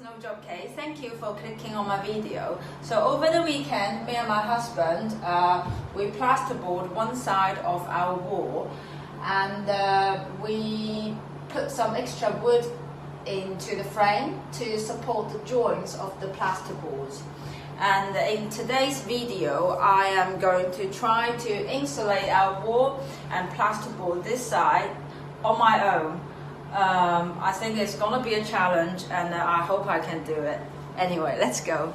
No Job Case. Thank you for clicking on my video. So over the weekend, me and my husband, we plasterboard one side of our wall, and we put some extra wood into the frame to support the joints of the plasterboards. And in today's video, I am going to try to insulate our wall and plasterboard this side on my own. I think it's gonna be a challenge, and I hope I can do it. Anyway, let's go.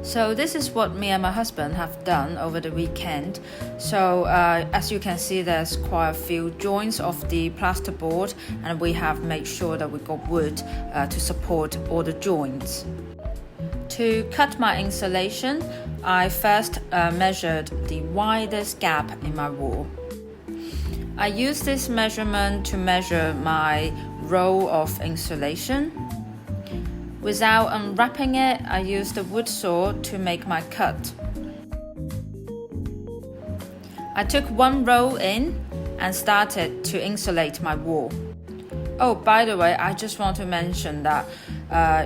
So this is what me and my husband have done over the weekend. So as you can see, there's quite a few joints of the plasterboard, and we have made sure that we got wood to support all the joints. To cut my insulation, I first measured the widest gap in my wall. I use this measurement to measure my roll of insulation. Without unwrapping it, I used a wood saw to make my cut. I took one roll in and started to insulate my wall. Oh, by the way, I just want to mention that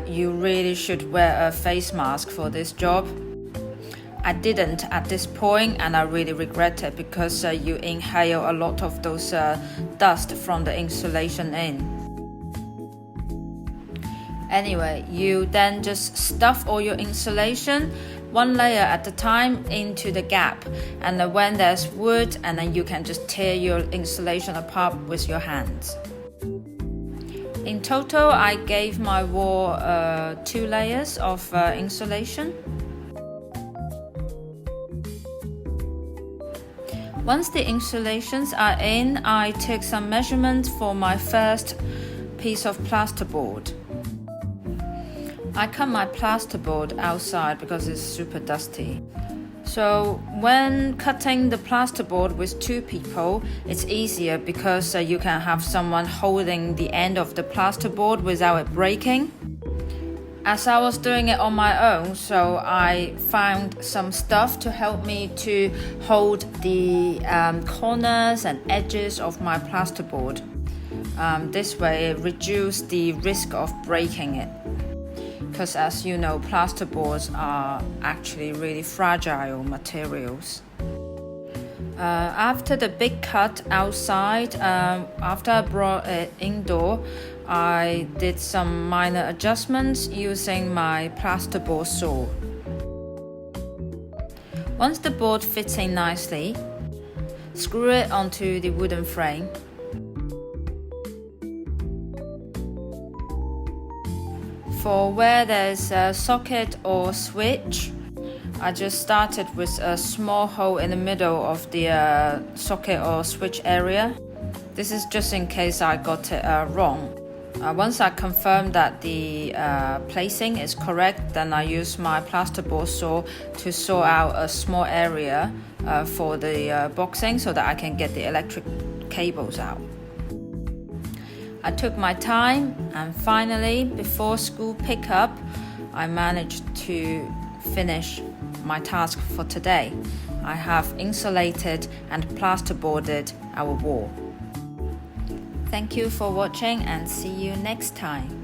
you really should wear a face mask for this job. I didn't at this point, and I really regret it because you inhale a lot of those dust from the insulation in. Anyway, you then just stuff all your insulation one layer at a time into the gap, and then when there's wood, and then you can just tear your insulation apart with your hands. In total, I gave my wall 2 layers of insulation. Once the insulations are in, I took some measurements for my first piece of plasterboard. I cut my plasterboard outside because it's super dusty. So when cutting the plasterboard with 2 people, it's easier because you can have someone holding the end of the plasterboard without it breaking. As I was doing it on my own, so I found some stuff to help me to hold the corners and edges of my plasterboard. This way it reduces the risk of breaking it. Because as you know, plasterboards are actually really fragile materials. After the big cut outside, after I brought it indoor, I did some minor adjustments using my plasterboard saw. Once the board fits in nicely, screw it onto the wooden frame. For where there's a socket or switch, I just started with a small hole in the middle of the socket or switch area. This is just in case I got it wrong. Once I confirm that the placing is correct, then I use my plasterboard saw to saw out a small area for the boxing so that I can get the electric cables out. I took my time, and finally, before school pickup, I managed to finish my task for today. I have insulated and plasterboarded our wall. Thank you for watching, and see you next time.